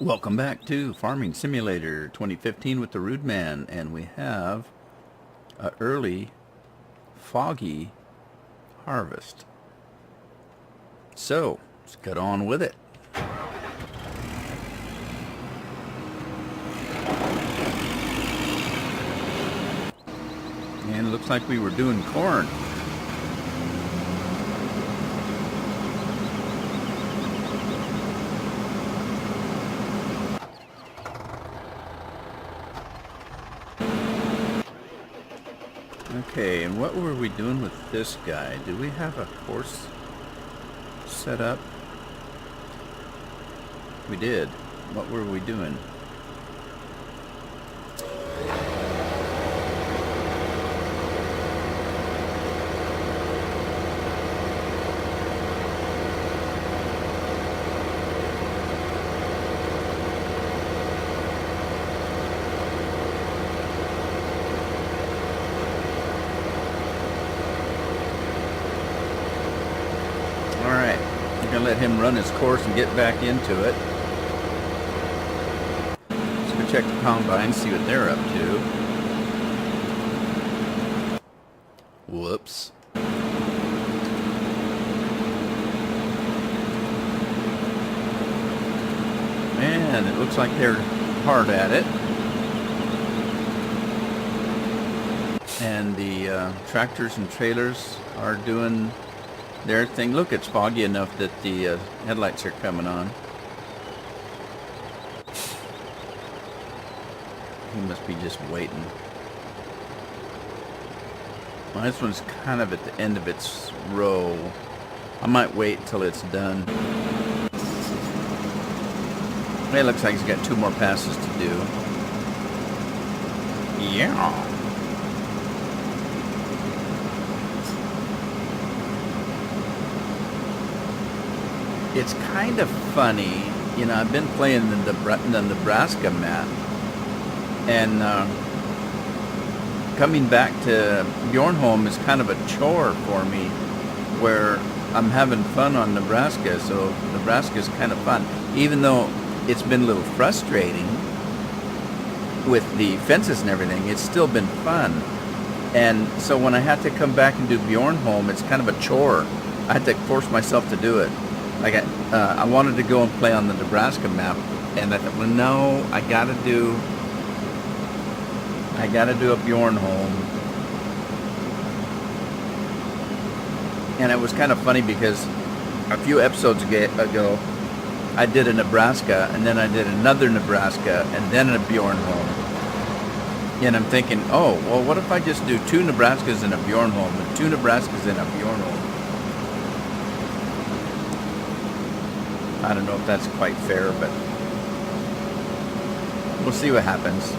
Welcome back to Farming Simulator 2015 with the Rude Man, and we have a early foggy harvest. So let's get on with it. And it looks like we were doing corn. Okay, and what were we doing with this guy? Do we have a course set up? We did. What were we doing? Gonna let him run his course and get back into it. Let's go check the combine, see what they're up to. Whoops. Man, it looks like they're hard at it. And the tractors and trailers are doing their thing. Look, it's foggy enough that the headlights are coming on. He must be just waiting. Well, this one's kind of at the end of its row. I might wait until it's done. It looks like he's got 2 more passes to do. Yeah. It's kind of funny, you know, I've been playing the Nebraska map, and coming back to Bjornholm is kind of a chore for me, where I'm having fun on Nebraska, so Nebraska's kind of fun. Even though it's been a little frustrating with the fences and everything, it's still been fun. And so when I had to come back and do Bjornholm, it's kind of a chore. I had to force myself to do it. Like I wanted to go and play on the Nebraska map, and I thought, well, no, I gotta do a Bjornholm. And it was kind of funny because a few episodes ago, I did a Nebraska, and then I did another Nebraska, and then a Bjornholm. And I'm thinking, oh, well, what if I just do 2 Nebraskas and a Bjornholm, and 2 Nebraskas and a Bjornholm? I don't know if that's quite fair, but we'll see what happens.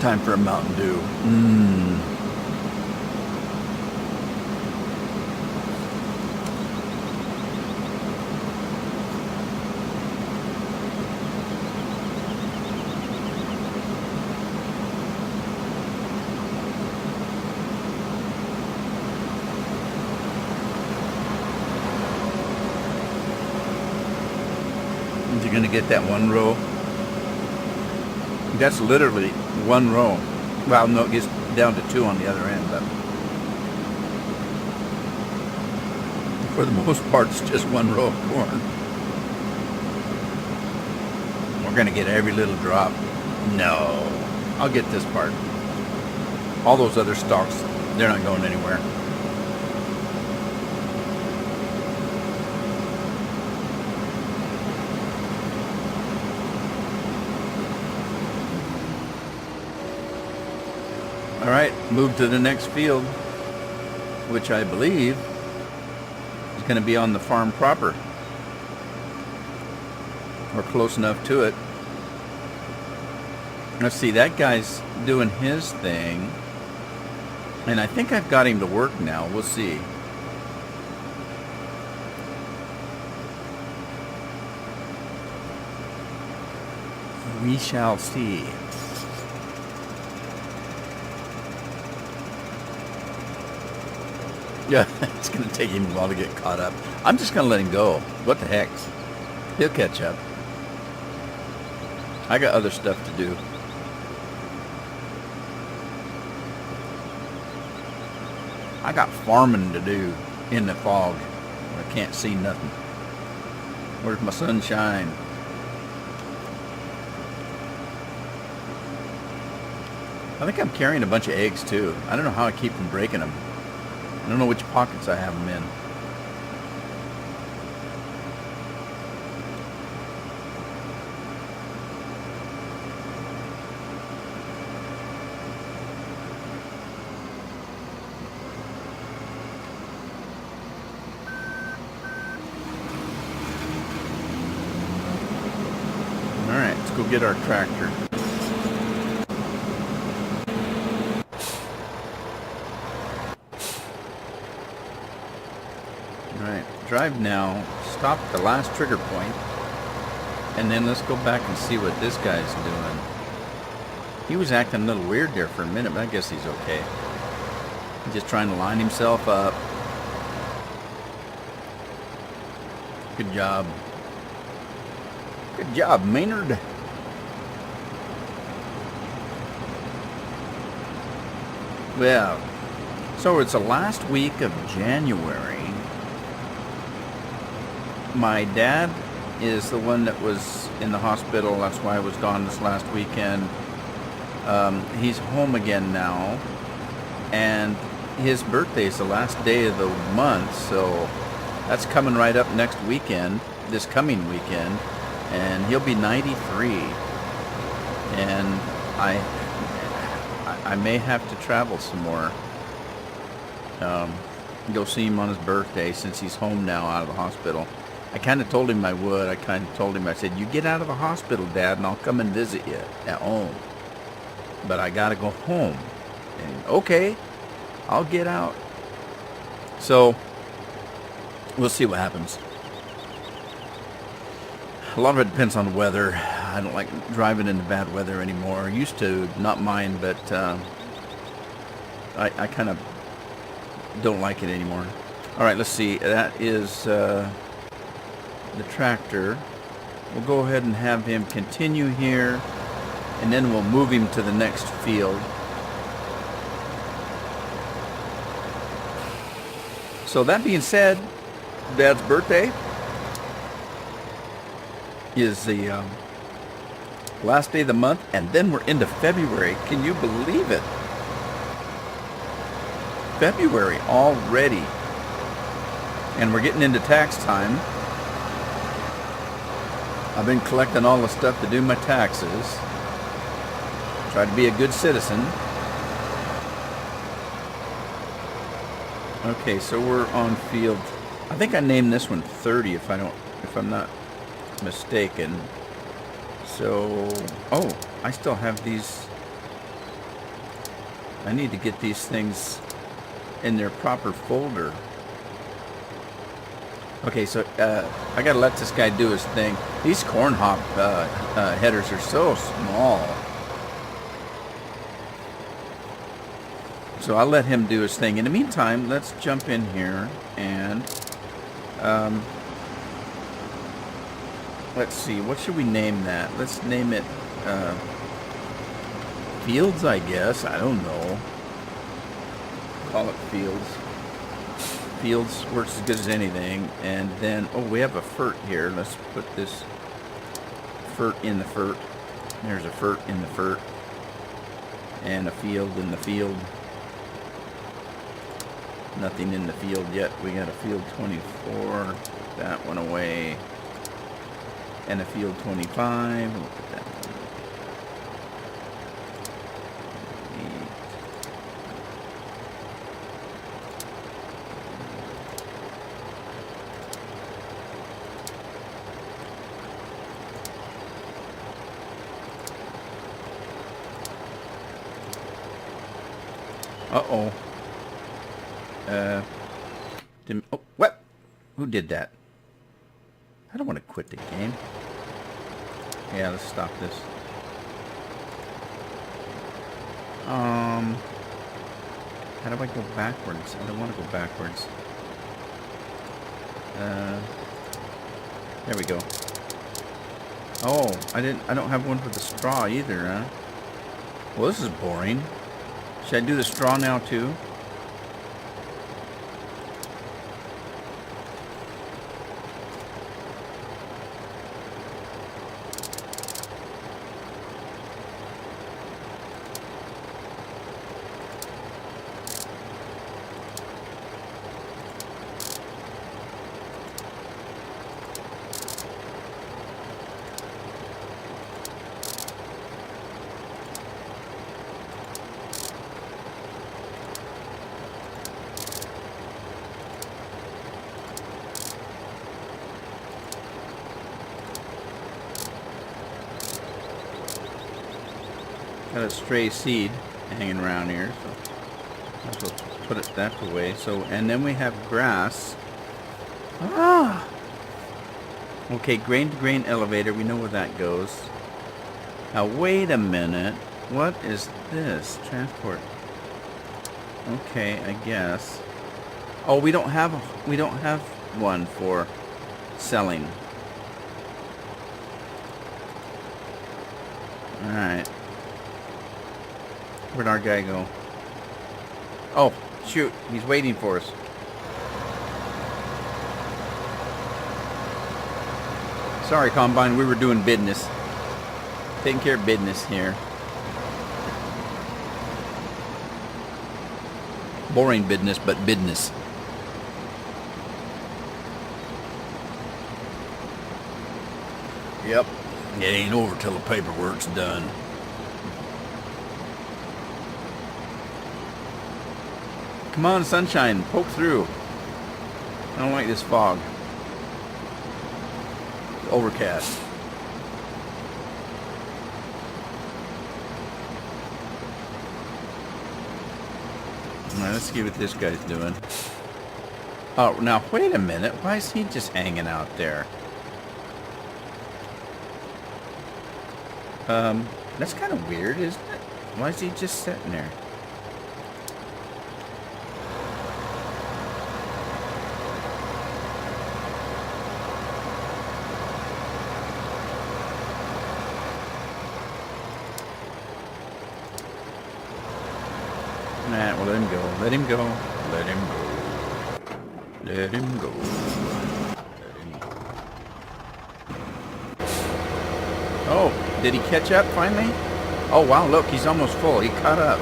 Time for a Mountain Dew. You're gonna get that 1 row. That's literally 1 row. Well, no, it gets down to 2 on the other end, but for the most part, it's just 1 row of corn. We're gonna get every little drop. No, I'll get this part. All those other stalks, they're not going anywhere. All right, move to the next field, which I believe is going to be on the farm proper, or close enough to it. Let's see, that guy's doing his thing, and I think I've got him to work now. We'll see. We shall see. Yeah, it's going to take him a while to get caught up. I'm just going to let him go. What the heck? He'll catch up. I got other stuff to do. I got farming to do in the fog where I can't see nothing. Where's my sunshine? I think I'm carrying a bunch of eggs too. I don't know how I keep from breaking them. I don't know which pockets I have them in. Alright, let's go get our tractor. Alright, drive now, stop at the last trigger point, and then let's go back and see what this guy's doing. He was acting a little weird there for a minute, but I guess he's okay. He's just trying to line himself up. Good job. Good job, Maynard. Well, so it's the last week of January. My dad is the one that was in the hospital. That's why I was gone this last weekend. He's home again now. And his birthday is the last day of the month. So that's coming right up next weekend, this coming weekend. And he'll be 93. And I may have to travel some more. Go see him on his birthday since he's home now out of the hospital. I kind of told him I would. I said, you get out of the hospital, Dad, and I'll come and visit you at home. But I got to go home. And okay, I'll get out. So we'll see what happens. A lot of it depends on the weather. I don't like driving in the bad weather anymore. I used to not mind, but I kind of don't like it anymore. All right, let's see. That is the tractor. We'll go ahead and have him continue here, and then we'll move him to the next field. So that being said, Dad's birthday is the last day of the month, and then we're into February. Can you believe it? February already. And we're getting into tax time. I've been collecting all the stuff to do my taxes. Try to be a good citizen. Okay, so we're on field. I think I named this one 30 if I'm not mistaken. So, oh, I still have these. I need to get these things in their proper folder. Okay, so I gotta let this guy do his thing. These corn hop headers are so small. So I'll let him do his thing. In the meantime, let's jump in here and let's see, what should we name that? Let's name it Fields, I guess. I don't know. Call it Fields. Fields works as good as anything. And then, oh, we have a fert here. Let's put this fert in the fert. There's a fert in the fert. And a field in the field. Nothing in the field yet. We got a field 24. That one away. And a field 25. We'll put that one. Uh-oh. Oh, what? Who did that? I don't want to quit the game. Yeah, let's stop this. How do I go backwards? I don't want to go backwards. There we go. Oh, I don't have one for the straw either, huh? Well, this is boring. Should I do the straw now too? Got a stray seed hanging around here, so I'll just put it that away. So, and then we have grass. Ah! Okay, grain to grain elevator. We know where that goes. Now, wait a minute. What is this? Transport. Okay, I guess. Oh, we don't have one for selling. All right. Where'd our guy go? Oh, shoot. He's waiting for us. Sorry, Combine. We were doing business. Taking care of business here. Boring business, but business. Yep. It ain't over till the paperwork's done. Come on, sunshine, poke through. I don't like this fog. It's overcast. Alright, let's see what this guy's doing. Oh, now wait a minute. Why is he just hanging out there? That's kind of weird, isn't it? Why is he just sitting there? Nah, well, let him go. Let him go. Let him go. Let him go. Let him go. Oh, did he catch up finally? Oh, wow, look, he's almost full. He caught up.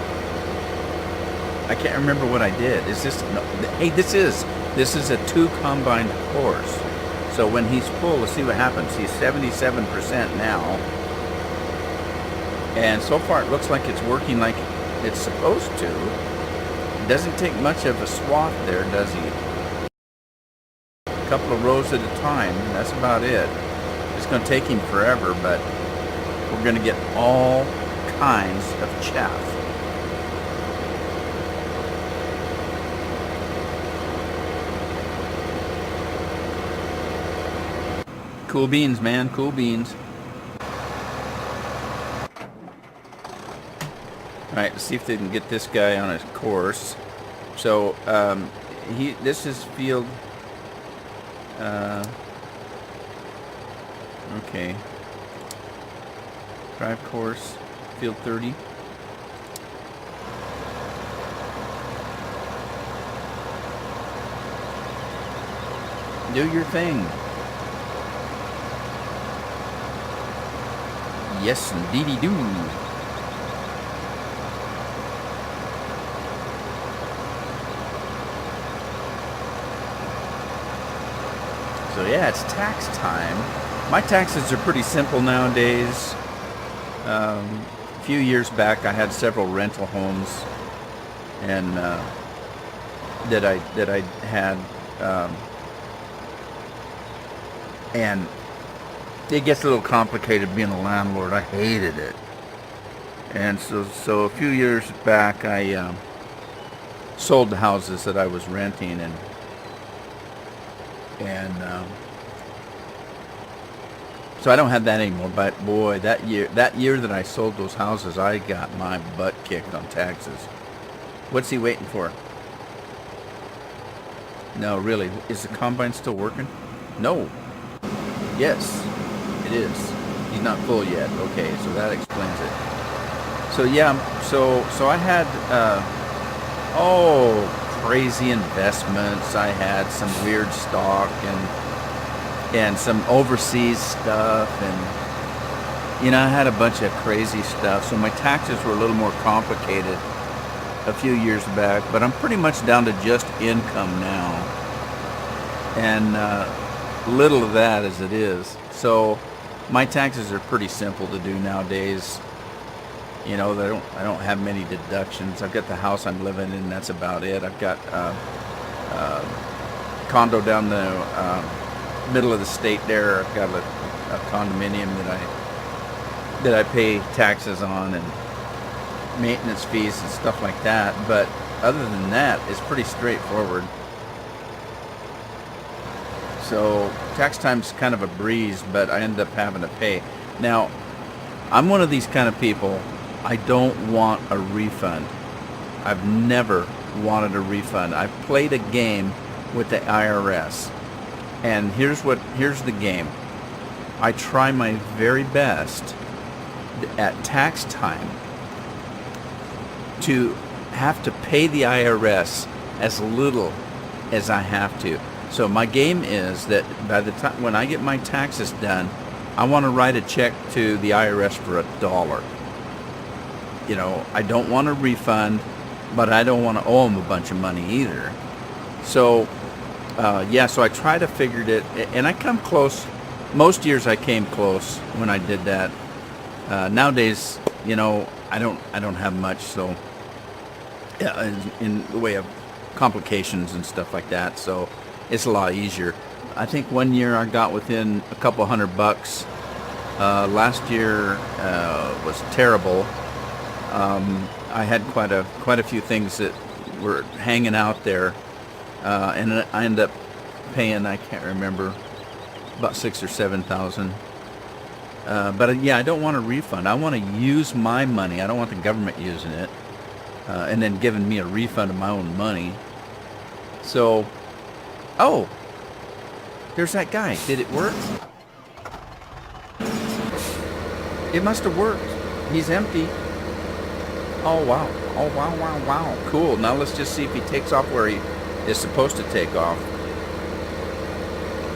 I can't remember what I did. Is this... No, hey, this is a 2 combined horse. So when he's full, let's see what happens. He's 77% now. And so far, it looks like it's working like it's supposed to. It doesn't take much of a swath there, does he? A couple of rows at a time. That's about it. It's going to take him forever, but we're going to get all kinds of chaff. Cool beans, man. Cool beans. Alright, let's see if they can get this guy on his course. So, this is field, okay. Drive course, field 30. Do your thing. Yes, indeedy do. So yeah, it's tax time. My taxes are pretty simple nowadays. A few years back, I had several rental homes, and that I had, and it gets a little complicated being a landlord. I hated it, and so a few years back, I sold the houses that I was renting, and so I don't have that anymore. But boy, that year that I sold those houses, I got my butt kicked on taxes. What's he waiting for? No, really. Is the combine still working? No. Yes, it is. He's not full yet. Okay, so that explains it. So yeah, so I had crazy investments. I had some weird stock and some overseas stuff, and I had a bunch of crazy stuff. So my taxes were a little more complicated a few years back, but I'm pretty much down to just income now, and little of that as it is. So my taxes are pretty simple to do nowadays. I don't have many deductions. I've got the house I'm living in. That's about it. I've got condo down the middle of the state there. I've got a condominium that I pay taxes on, and maintenance fees and stuff like that. But other than that, it's pretty straightforward. So tax time's kind of a breeze, but I end up having to pay. Now, I'm one of these kind of people. I don't want a refund. I've never wanted a refund. I've played a game with the IRS, and here's the game. I try my very best at tax time to have to pay the IRS as little as I have to. So my game is that by the time when I get my taxes done, I want to write a check to the IRS for $1. I don't want a refund, but I don't want to owe them a bunch of money either. So so I try to figure it, and I come close. Most years I came close when I did that. Nowadays, I don't have much, so in the way of complications and stuff like that. So it's a lot easier. I think one year I got within a couple $100. Last year was terrible. I had quite a few things that were hanging out there, and I ended up paying, I can't remember, about $6,000 or $7,000. But I don't want a refund. I want to use my money. I don't want the government using it and then giving me a refund of my own money. So, there's that guy. Did it work? It must have worked. He's empty. Oh, wow. Oh, wow, wow, wow. Cool. Now let's just see if he takes off where he is supposed to take off.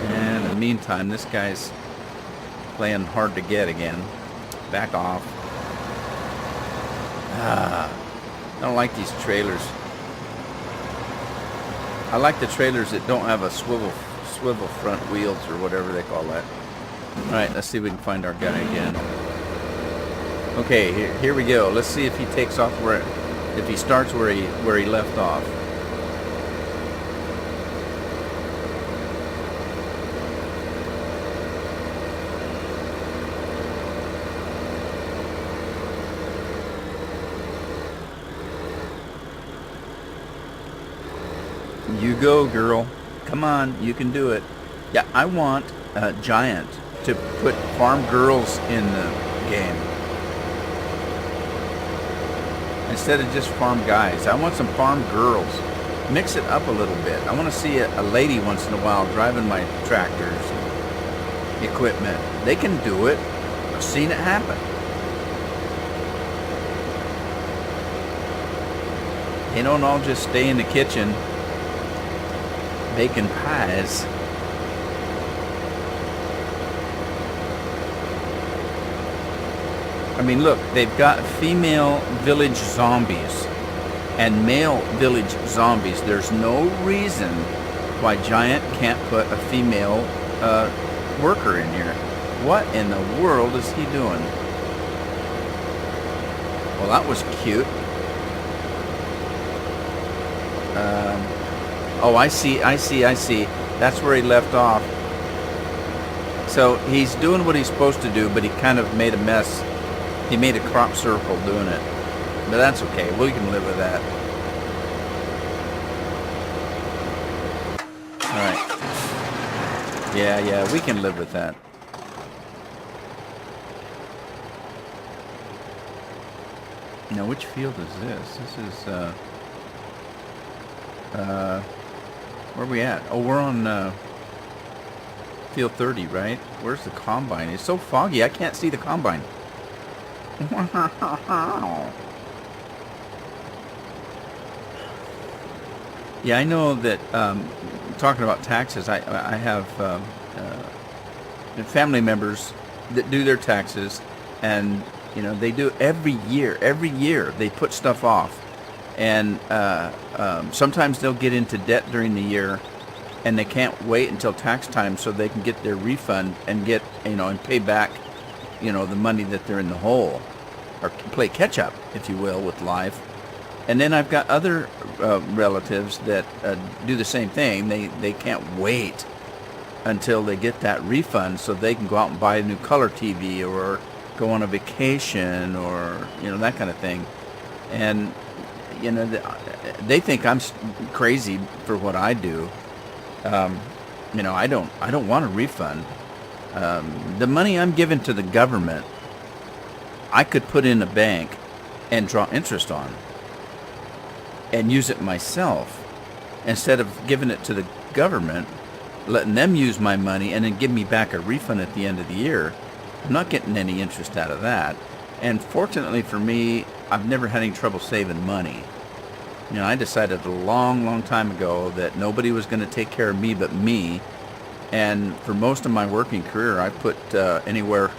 And in the meantime, this guy's playing hard to get again. Back off. I don't like these trailers. I like the trailers that don't have a swivel front wheels or whatever they call that. All right, let's see if we can find our guy again. Okay, here we go. Let's see if he takes off if he starts where he left off. You go, girl. Come on, you can do it. Yeah, I want Giant to put farm girls in the game instead of just farm guys. I want some farm girls. Mix it up a little bit. I want to see a lady once in a while driving my tractors, equipment. They can do it. I've seen it happen. They don't all just stay in the kitchen baking pies. I mean, look, they've got female village zombies and male village zombies. There's no reason why Giant can't put a female worker in here. What in the world is he doing? Well, that was cute. Oh, I see. That's where he left off. So he's doing what he's supposed to do, but he kind of made a mess. He made a crop circle doing it. But that's okay. We can live with that. All right. Yeah, we can live with that. Now, which field is this? This is Uh, where are we at? Oh, we're on field 30, right? Where's the combine? It's so foggy, I can't see the combine. Yeah, I know that. Talking about taxes, I have family members that do their taxes, and they do every year. Every year they put stuff off, and sometimes they'll get into debt during the year, and they can't wait until tax time so they can get their refund and get and pay back the money that they're in the hole, or play catch up, if you will, with life. And then I've got other relatives that do the same thing. They can't wait until they get that refund so they can go out and buy a new color TV or go on a vacation or that kind of thing. And they think I'm crazy for what I do. I don't want a refund. The money I'm giving to the government, I could put in a bank and draw interest on and use it myself, instead of giving it to the government, letting them use my money and then give me back a refund at the end of the year. I'm not getting any interest out of that. And fortunately for me, I've never had any trouble saving money. I decided a long time ago that nobody was going to take care of me but me. And for most of my working career, I put anywhere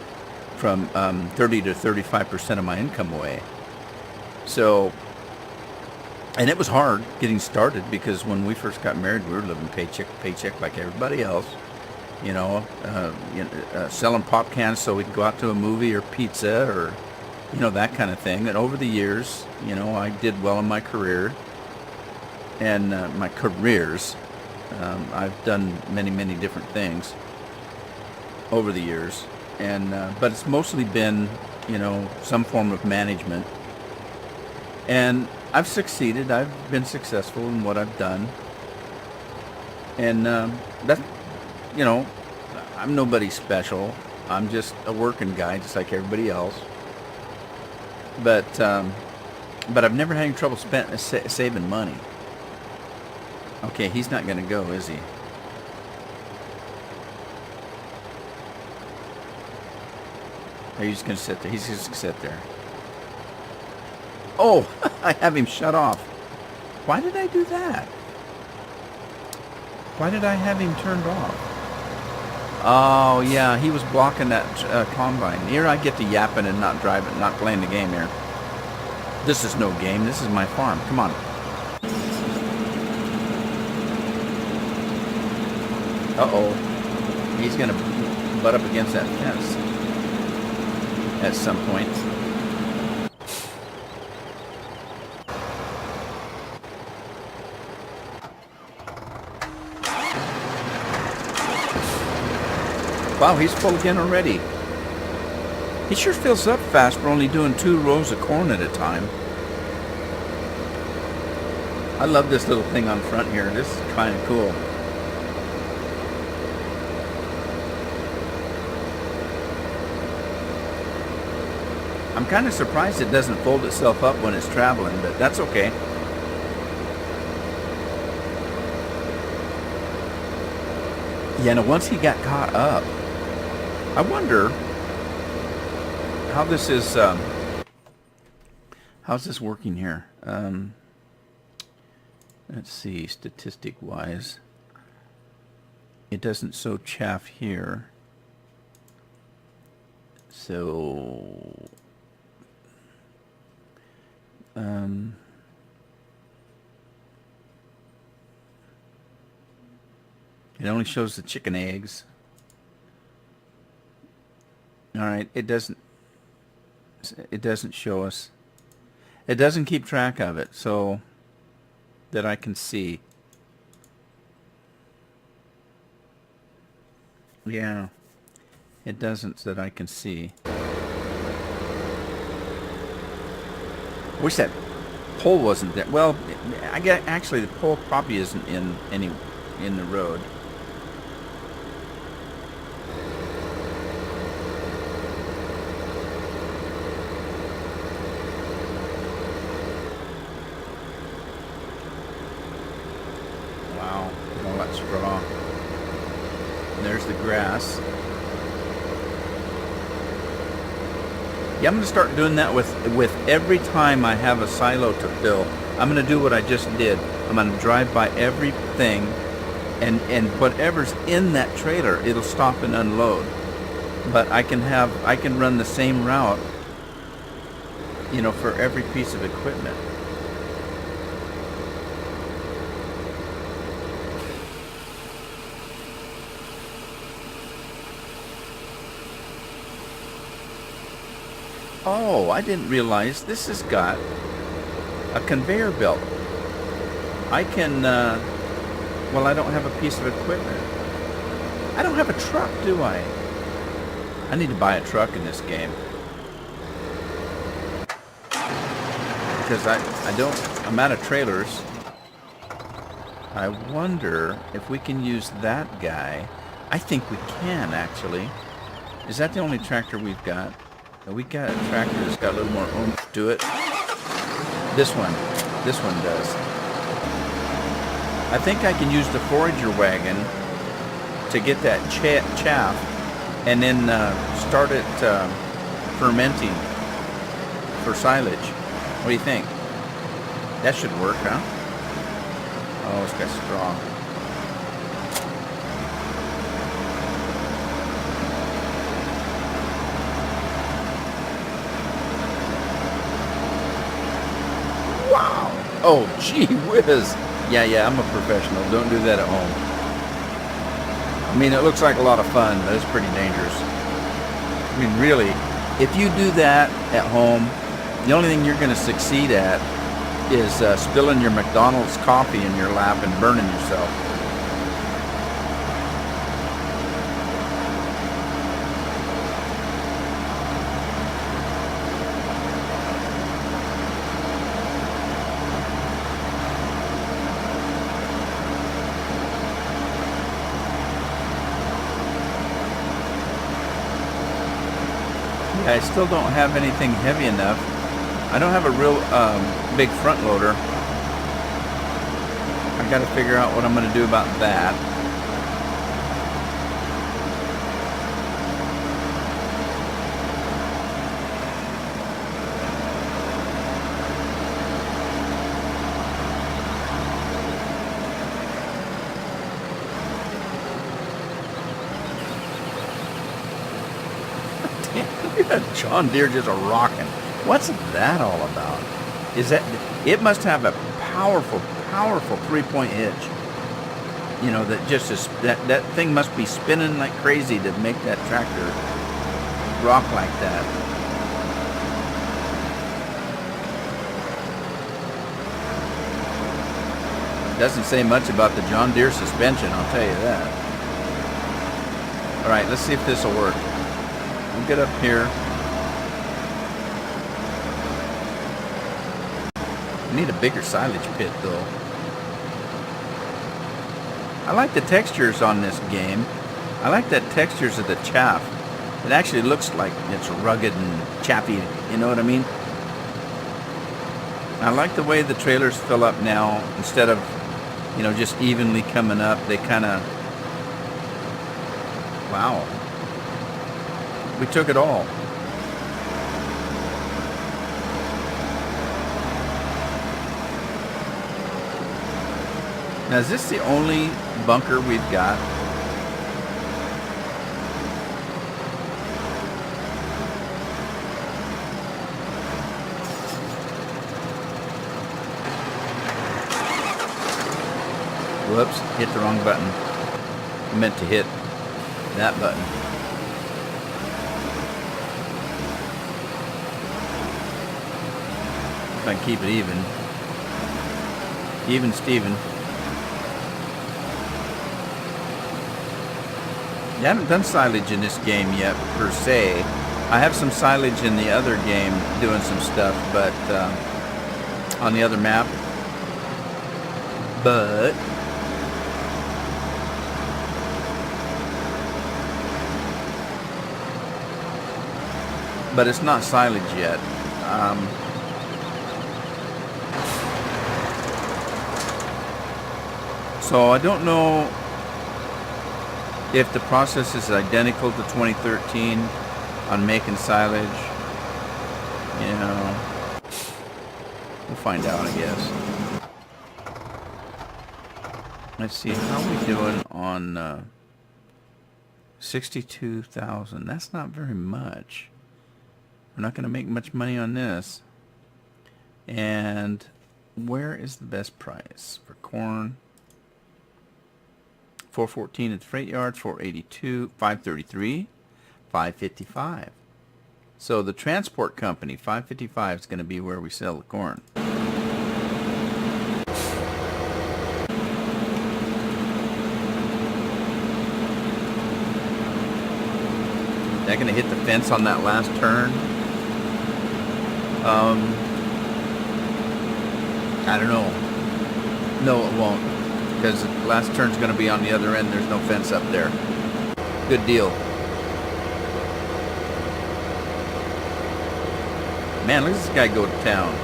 from 30 to 35% of my income away. So, and it was hard getting started, because when we first got married, we were living paycheck to paycheck like everybody else. Selling pop cans so we could go out to a movie or pizza or, that kind of thing. And over the years, I did well in my career and my careers. I've done many different things over the years, and but it's mostly been, some form of management. And I've succeeded. I've been successful in what I've done. And that, I'm nobody special. I'm just a working guy, just like everybody else. But I've never had any trouble saving money. Okay, he's not going to go, is he? Or he's just going to sit there. He's just going to sit there. Oh, I have him shut off. Why did I do that? Why did I have him turned off? Oh, yeah, he was blocking that combine. Here I get to yapping and not driving, not playing the game here. This is no game. This is my farm. Come on. Uh-oh. He's going to butt up against that fence at some point. Wow, he's full again already. He sure fills up fast for only doing 2 rows of corn at a time. I love this little thing on front here. This is kind of cool. I'm kind of surprised it doesn't fold itself up when it's traveling, but that's okay. Yeah, now once he got caught up, I wonder how this is, how's this working here? Let's see, statistic-wise. It doesn't show chaff here. So, it only shows the chicken eggs. All right, it doesn't show us. It doesn't keep track of it, so that I can see. Yeah, it doesn't, so that I can see. Wish that pole wasn't there. Well, I get, actually the pole probably isn't in the road. got straw. And there's the grass. Yeah, I'm going to start doing that with every time I have a silo to fill. I'm going to do what I just did. I'm going to drive by everything, and whatever's in that trailer, it'll stop and unload. But I can run the same route, you know, for every piece of equipment. Oh, I didn't realize this has got a conveyor belt. I can, well, I don't have a piece of equipment. I don't have a truck, do I? I need to buy a truck in this game. Because I'm out of trailers. I wonder if we can use that guy. I think we can, actually. Is that the only tractor we've got? We got a tractor that's got a little more oomph to it. This one does. I think I can use the forager wagon to get that chaff and then start it fermenting for silage. What do you think? That should work, huh? Oh, it's got straw. Wow! Oh, gee whiz! Yeah, I'm a professional. Don't do that at home. I mean, it looks like a lot of fun, but it's pretty dangerous. I mean, really, if you do that at home, the only thing you're going to succeed at is spilling your McDonald's coffee in your lap and burning yourself. I still don't have anything heavy enough. I don't have a real big front loader. I got to figure out what I'm going to do about that. John Deere just a rocking. What's that all about? Is that, it must have a powerful 3-point hitch. You know, that just is, that thing must be spinning like crazy to make that tractor rock like that. Doesn't say much about the John Deere suspension, I'll tell you that. All right, let's see if this will work. We'll get up here. We need a bigger silage pit, though. I like the textures on this game. I like the textures of the chaff. It actually looks like it's rugged and chaffy, you know what I mean? I like the way the trailers fill up now. Instead of, you know, just evenly coming up, they kind of... Wow. We took it all. Now, is this the only bunker we've got? Whoops, hit the wrong button. I meant to hit that button. If I can keep it even. Even Steven. I haven't done silage in this game yet, per se. I have some silage in the other game doing some stuff, but on the other map. But it's not silage yet. So I don't know if the process is identical to 2013 on making silage. You know, we'll find out, I guess. Let's see, how are we doing on 62,000? That's not very much. We're not going to make much money on this. And where is the best price for corn? 414 at the freight yards, 482, 533, 555. So the transport company, 555 is going to be where we sell the corn. They're going to hit the fence on that last turn. I don't know. No, it won't. Because the last turn's going to be on the other end. There's no fence up there. Good deal. Man, look at this guy go to town.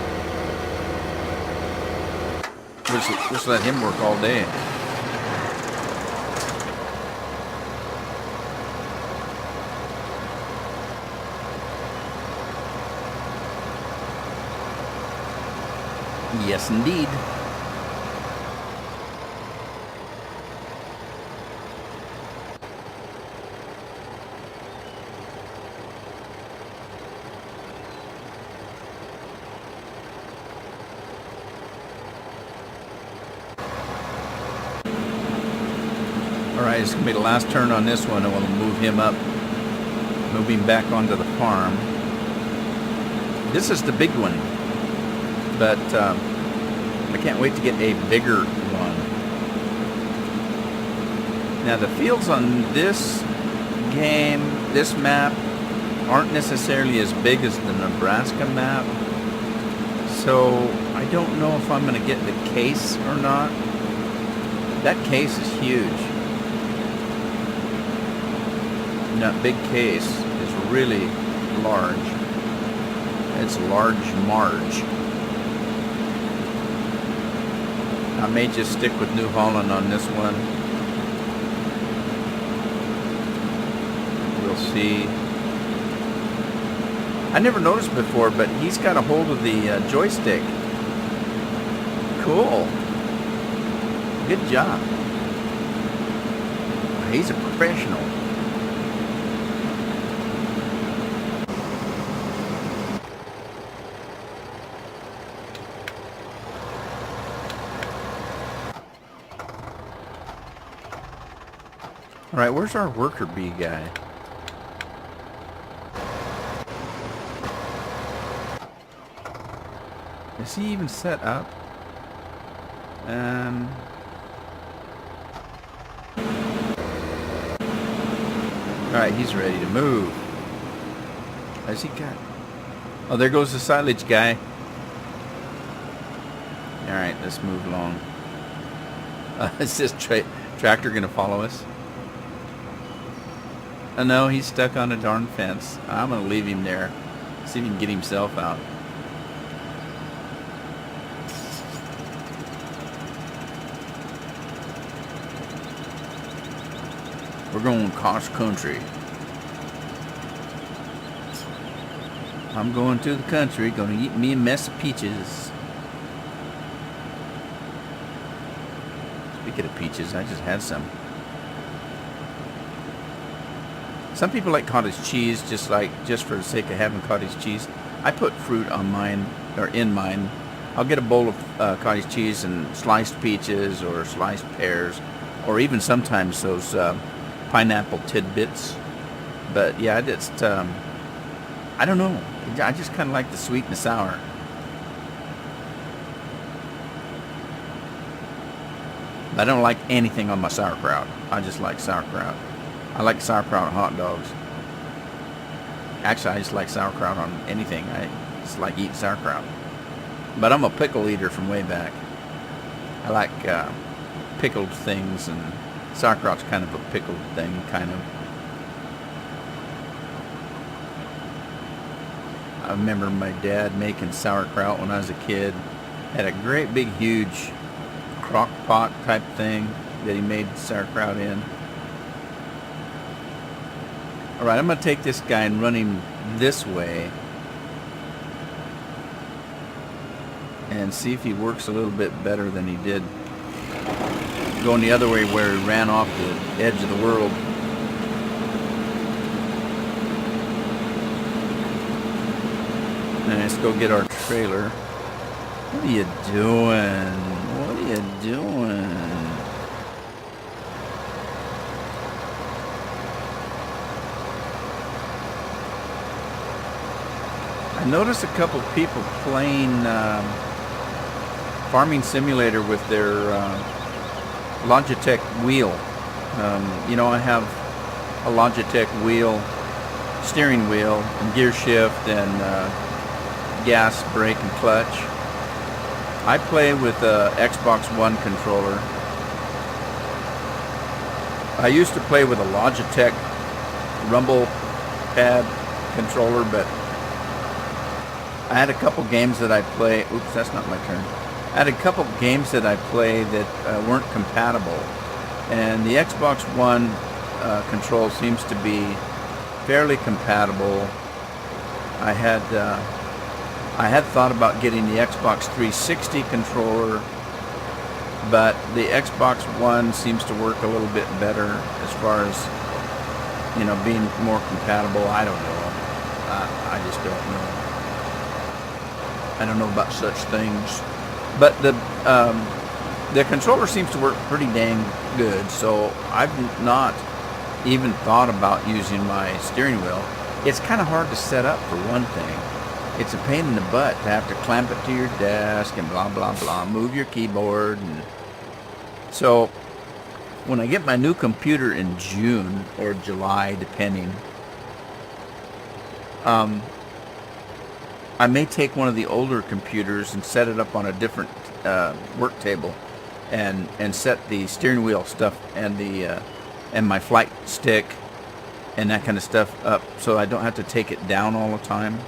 Just let him work all day. Yes, indeed. Alright, it's going to be the last turn on this one, and we'll move him up. Move him back onto the farm. This is the big one. But I can't wait to get a bigger one. Now the fields on this game, this map, aren't necessarily as big as the Nebraska map. So I don't know if I'm going to get the case or not. That case is huge. That big case is really large. It's large Marge. I may just stick with New Holland on this one. We'll see. I never noticed before, but he's got a hold of the joystick. Cool. Good job. He's a professional. All right, where's our worker bee guy? Is he even set up? All right, he's ready to move. Has he got? Oh, there goes the silage guy. All right, let's move along. Is this tractor gonna follow us? No, he's stuck on a darn fence. I'm going to leave him there. See if he can get himself out. We're going cross country. I'm going to the country, going to eat me a mess of peaches. Speaking of peaches, I just had some. Some people like cottage cheese, just for the sake of having cottage cheese. I put fruit on mine, or in mine. I'll get a bowl of cottage cheese and sliced peaches or sliced pears, or even sometimes those pineapple tidbits. But yeah, I don't know. I just kind of like the sweet and the sour. I don't like anything on my sauerkraut. I just like sauerkraut. I like sauerkraut on hot dogs. Actually, I just like sauerkraut on anything. I just like eating sauerkraut. But I'm a pickle eater from way back. I like pickled things, and sauerkraut's kind of a pickled thing, kind of. I remember my dad making sauerkraut when I was a kid. Had a great big huge crock pot type thing that he made sauerkraut in. Alright, I'm going to take this guy and run him this way and see if he works a little bit better than he did going the other way where he ran off the edge of the world. And let's go get our trailer. What are you doing? What are you doing? I noticed a couple people playing Farming Simulator with their Logitech wheel. You know, I have a Logitech wheel, steering wheel, and gear shift, and gas, brake, and clutch. I play with a Xbox One controller. I used to play with a Logitech Rumble Pad controller, but I had a couple games that I play. Oops, that's not my turn. I had a couple games that I play that weren't compatible, and the Xbox One control seems to be fairly compatible. I had thought about getting the Xbox 360 controller, but the Xbox One seems to work a little bit better as far as, you know, being more compatible. I don't know. I just don't know. I don't know about such things. But the controller seems to work pretty dang good, so I've not even thought about using my steering wheel. It's kind of hard to set up, for one thing. It's a pain in the butt to have to clamp it to your desk and blah, blah, blah, move your keyboard. And so when I get my new computer in June or July, depending, I may take one of the older computers and set it up on a different work table and set the steering wheel stuff and the and my flight stick and that kind of stuff up so I don't have to take it down all the time.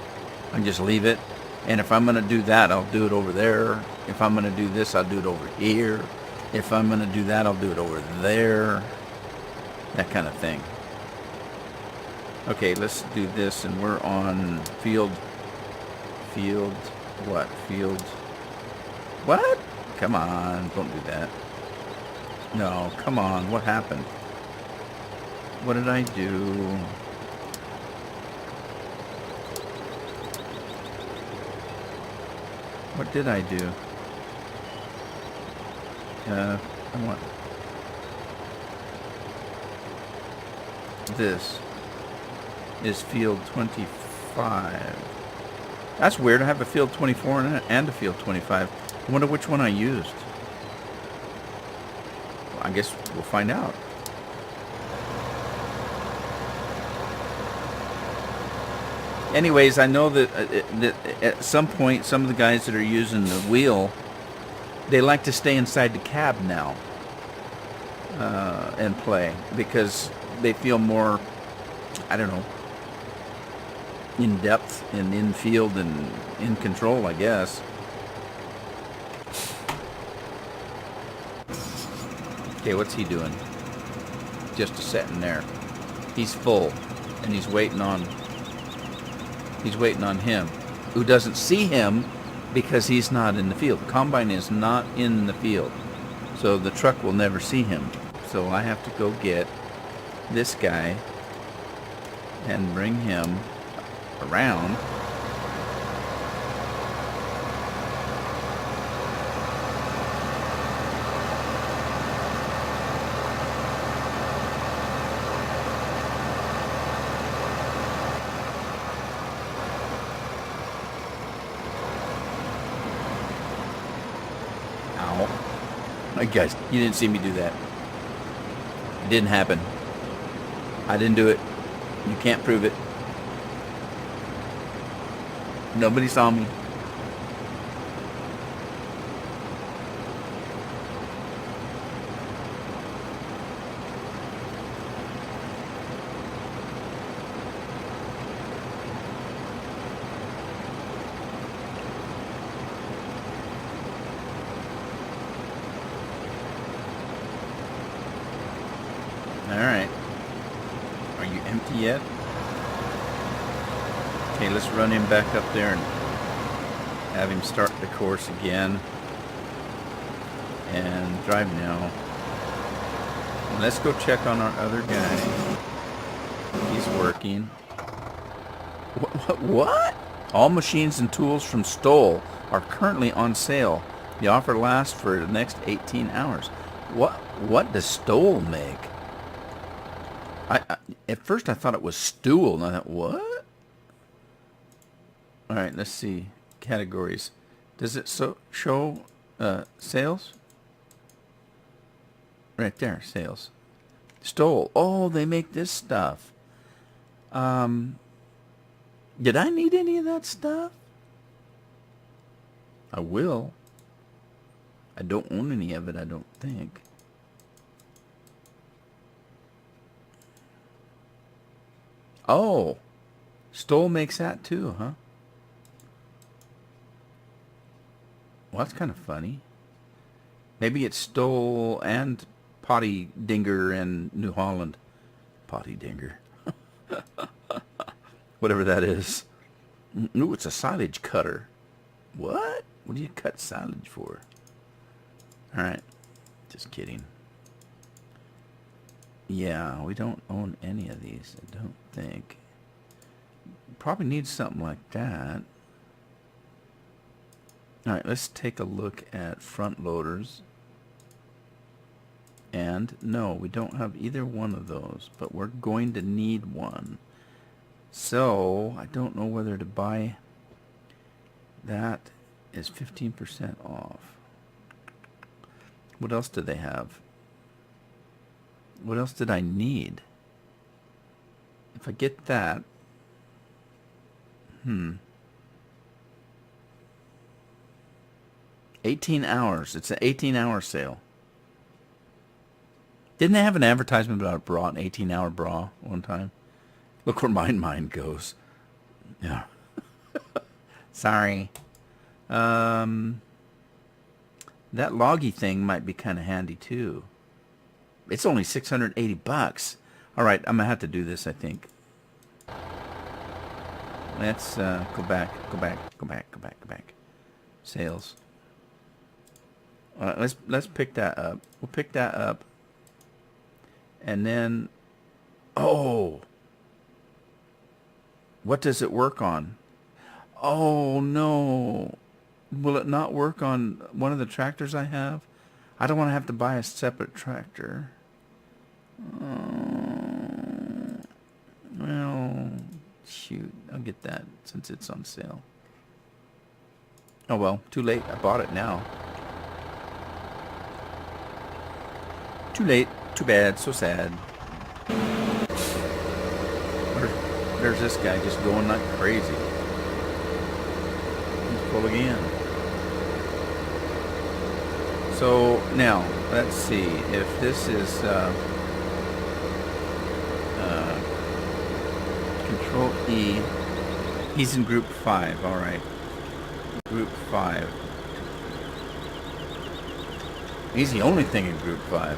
I can just leave it. And if I'm going to do that, I'll do it over there. If I'm going to do this, I'll do it over here. If I'm going to do that, I'll do it over there. That kind of thing. Okay, let's do this, and we're on field what? Come on, don't do that. No, come on, what happened? What did I do? What did I do? I want this is field 25. That's weird. I have a field 24 and a field 25. I wonder which one I used. Well, I guess we'll find out. Anyways, I know that at some point, some of the guys that are using the wheel, they like to stay inside the cab now and play because they feel more, I don't know, in depth and in field and in control, I guess. Okay, what's he doing? Just a sitting there. He's full, and he's waiting on him, who doesn't see him because he's not in the field. The combine is not in the field, so the truck will never see him. So I have to go get this guy and bring him around. Ow. Guys, you didn't see me do that. It didn't happen. I didn't do it. You can't prove it. Nobody saw me. Alright. Are you empty yet? Okay, let's run him back up there and have him start the course again. And drive now. And let's go check on our other guy. He's working. What? All machines and tools from Stoll are currently on sale. The offer lasts for the next 18 hours. What does Stoll make? I at first I thought it was stool, and I thought, what? All right, let's see categories. Does it show sales? Right there, sales. Stoll. Oh, they make this stuff. Did I need any of that stuff? I will. I don't own any of it, I don't think. Oh, Stoll makes that too, huh? Well, that's kind of funny. Maybe it's Stoll and Potty Dinger and New Holland. Potty Dinger. Whatever that is. Ooh, it's a silage cutter. What? What do you cut silage for? Alright. Just kidding. Yeah, we don't own any of these, I don't think. Probably need something like that. Alright, let's take a look at front loaders. And no, we don't have either one of those, but we're going to need one. So, I don't know whether to buy. That is 15% off. What else do they have? What else did I need? If I get that, 18 hours. It's an 18-hour sale. Didn't they have an advertisement about a bra, an 18-hour bra one time? Look where my mind goes. Yeah. Sorry. That loggy thing might be kind of handy too. It's only $680. All right, I'm gonna have to do this, I think. Let's go back. Sales. Let's pick that up. We'll pick that up, and then, oh, what does it work on? Oh no, will it not work on one of the tractors I have? I don't want to have to buy a separate tractor. Well, shoot, I'll get that since it's on sale. Oh well, too late. I bought it now. Too late, too bad, so sad. There's this guy just going like crazy. He's full again. So now, let's see if this is Control E. He's in Group 5, alright. Group 5. He's the only thing in Group 5.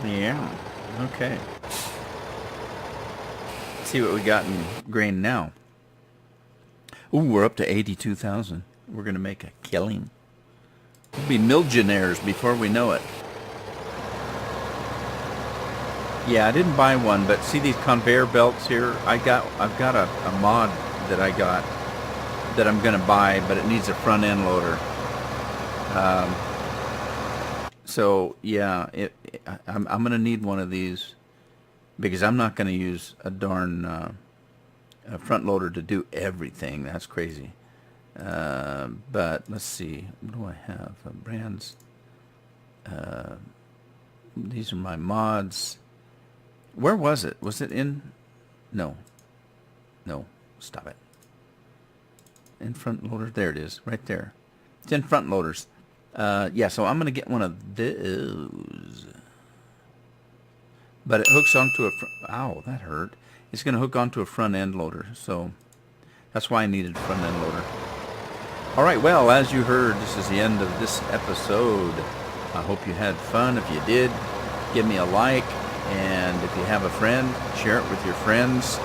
Yeah, okay. Let's see what we got in grain now. Ooh, we're up to 82,000. We're going to make a killing. We'll be millionaires before we know it. Yeah, I didn't buy one, but see these conveyor belts here? I've got a mod that I got that I'm going to buy, but it needs a front end loader. So yeah, I'm going to need one of these because I'm not going to use a darn a front loader to do everything. That's crazy. But let's see. What do I have? Brands. These are my mods. Where was it? Was it in? No. No. Stop it. In front loader. There it is. Right there. It's in front loaders. Yeah, so I'm going to get one of those. But it hooks onto a, ow, that hurt. It's going to hook onto a front end loader. So that's why I needed a front end loader. All right, well, as you heard, this is the end of this episode. I hope you had fun. If you did, give me a like. And if you have a friend, share it with your friends.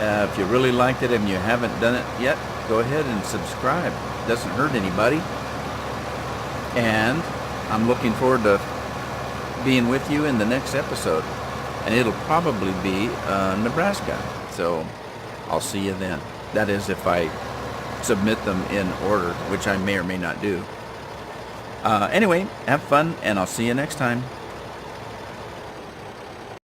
If you really liked it and you haven't done it yet, go ahead and subscribe. It doesn't hurt anybody. And I'm looking forward to being with you in the next episode. And it'll probably be Nebraska. So I'll see you then. That is, if I submit them in order, which I may or may not do. Anyway, have fun, and I'll see you next time.